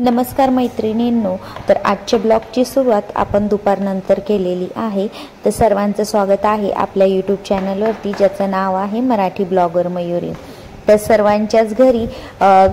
नमस्कार मैत्रिणींनो, तर आजच्या ब्लॉगची सुरुवात आपण दुपारनंतर केलेली आहे। तर सर्वांचं स्वागत आहे आपल्या यूट्यूब चॅनलवरती, ज्याचं नाव आहे मराठी ब्लॉगर मयुरी। तर सर्वांच्याच घरी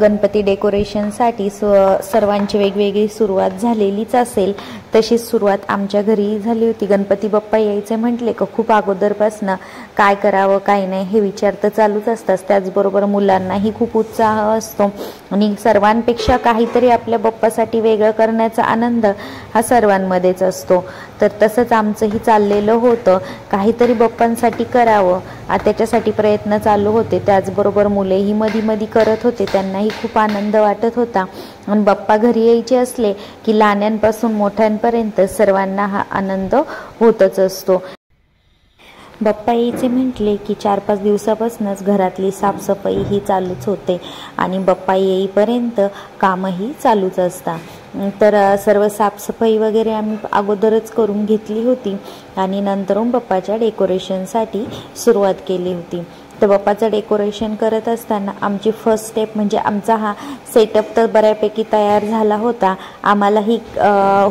गणपती डेकोरेशनसाठी सर्वांची वेगवेगळी सुरुवात झालेलीच असेल। तशीच सुरुवात आमच्या घरी झाली होती। गणपती बाप्पा यायचे म्हटले का खूप अगोदरपासून काय करावं काय नाही हे विचार तर चालूच असतात। त्याचबरोबर मुलांनाही खूप उत्साह असतो आणि सर्वांपेक्षा काहीतरी आपल्या बाप्पासाठी वेगळं करण्याचा आनंद हा सर्वांमध्येच असतो। तर तसंच आमचंही चाललेलं होतं, काहीतरी बाप्पांसाठी करावं त्याच्यासाठी प्रयत्न चालू होते। त्याचबरोबर मुलेही मधी करत होते, त्यांनाही खूप आनंद वाटत होता। आणि बाप्पा घरी यायचे असले की लहानांपासून मोठ्यांपर्यंत सर्वांना हा आनंद होतच असतो। बाप्पा यायचे म्हटले की 4-5 दिवसापासूनच घरातली साफसफाई ही चालूच होते आणि बाप्पा येईपर्यंत कामही चालूच असतात। तर सर्व साफसफाई वगैरे आम्ही अगोदरच करून घेतली होती आणि नंतरून बाप्पाच्या डेकोरेशनसाठी सुरुवात केली होती। तर बाप्पाचं डेकोरेशन करत असताना आमची फर्स्ट स्टेप म्हणजे आमचा हा सेटअप तर बऱ्यापैकी तयार झाला होता। आम्हालाही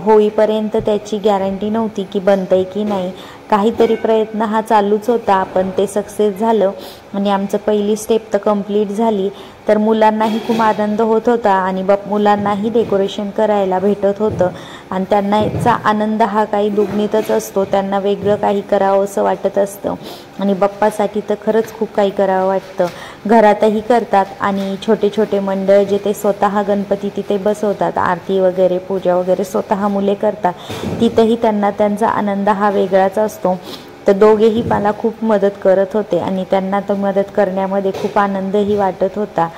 होईपर्यंत त्याची गॅरंटी नव्हती की बनतंय की नाही, काहीतरी प्रयत्न हा चालूच होता, पण ते सक्सेस झालं आणि आमचं पहिली स्टेप तर कंप्लीट झाली। तर मुलांनाही खूप आनंद होत होता आणि मुलांनाही डेकोरेशन करायला भेटत होतं आणि त्यांना याचा आनंद हा काही दुग्णितच असतो। त्यांना वेगळं काही करावं असं वाटत असतं आणि बाप्पासाठी तर खरंच खूप काही करावं वाटतं। घरातही करतात आणि छोटे छोटे मंडळ जे ते स्वतः गणपती तिथे बसवतात, आरती वगैरे पूजा वगैरे स्वतः मुले करतात, तिथेही त्यांना त्यांचा आनंद हा वेगळाच असतो। तर दोघेही मला खूप मदत करत होते आणि त्यांना तर मदत करण्यामध्ये खूप आनंदही वाटत होता।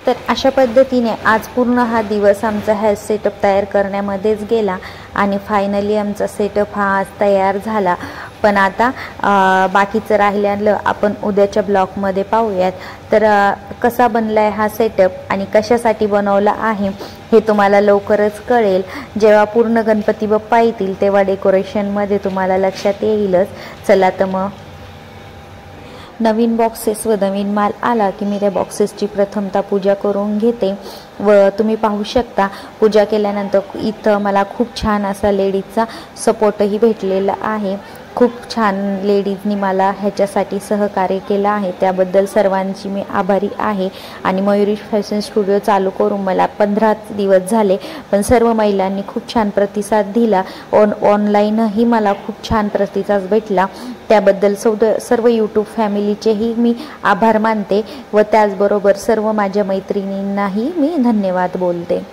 तर अशा पद्धतीने आज पूर्ण हा दिवस आमचा हेअर सेटअप तयार करण्यामध्येच गेला आणि फायनली आमचा सेटअप हा आज तयार झाला। पण आता बाकीचं राहिलेलं आपण उद्याच्या ब्लॉगमध्ये पाहूयात। तर कसा बनलाय हा सेटअप आणि कशासाठी बनवला आहे हे तुम्हाला लवकरच कळेल। जेव्हा पूर्ण गणपती बाप्पा येतील तेव्हा डेकोरेशनमध्ये तुम्हाला लक्षात येईलच। चला तर मग नवीन बॉक्सेस व नवीन माल आला की मी त्या बॉक्सेसची प्रथमतः पूजा करून घेते व तुम्ही पाहू शकता पूजा केल्यानंतर इथं मला खूप छान असा लेडीजचा सपोर्टही भेटलेला आहे। खूप छान लेडीजनी मला ह्याच्यासाठी सहकार्य केलं आहे, त्याबद्दल सर्वांची मी आभारी आहे। आणि मयुरी फॅशन स्टुडिओ चालू करून मला 15 दिवस झाले, पण सर्व महिलांनी खूप छान प्रतिसाद दिला। ऑनलाईनही मला खूप छान प्रतिसाद भेटला, त्याबद्दल सर्व यूट्यूब फॅमिलीचेही मी आभार मानते व त्याचबरोबर सर्व माझ्या मैत्रिणींनाही मी धन्यवाद बोलते।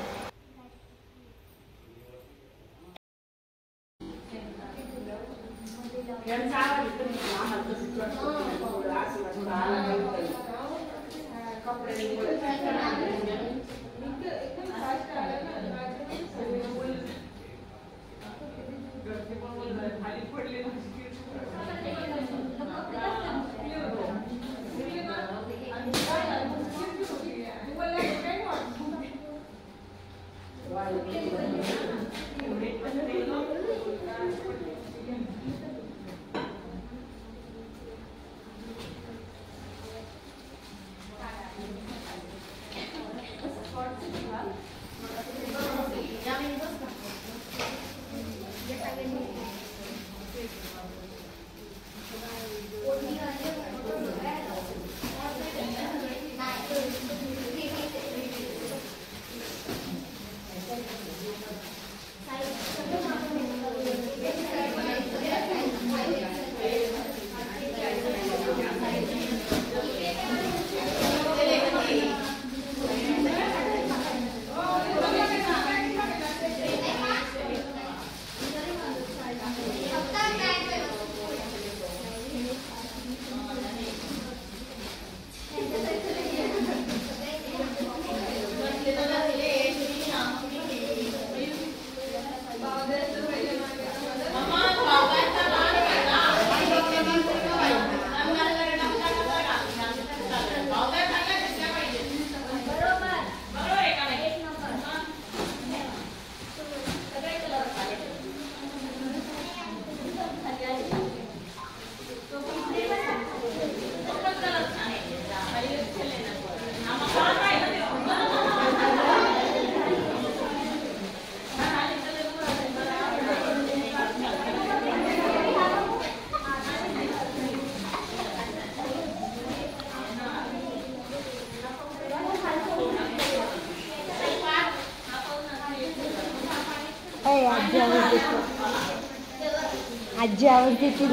आजी आवाज देते.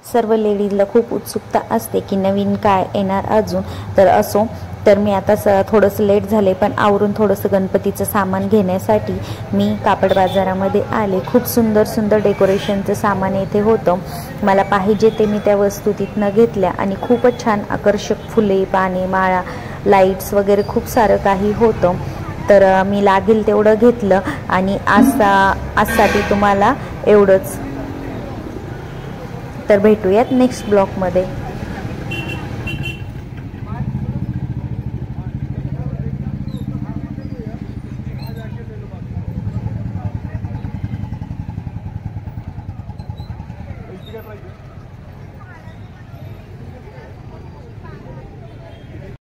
सर्व लेडीजला खूप उत्सुकता असते की नवीन काय येणार अजून. तर असो, तर मी आता थोडंसं लेट झाले, पण आवरून थोडंसं गणपतीचं सामान घेण्यासाठी मी कापड बाजारामध्ये आले. खूप सुंदर सुंदर डेकोरेशनचं सामान येथे होतं. मला पाहिजे ते मी त्या वस्तू तिथनं घेतल्या आणि खूपच छान आकर्षक फुले, पाने, माळा, लाईट्स वगैरे खूप सारं काही होतं. तर मी लागेल तेवढं घेतलं आणि आजसाठी तुम्हाला एवढंच. तर भेटूयात नेक्स्ट ब्लॉगमध्ये. Get right there.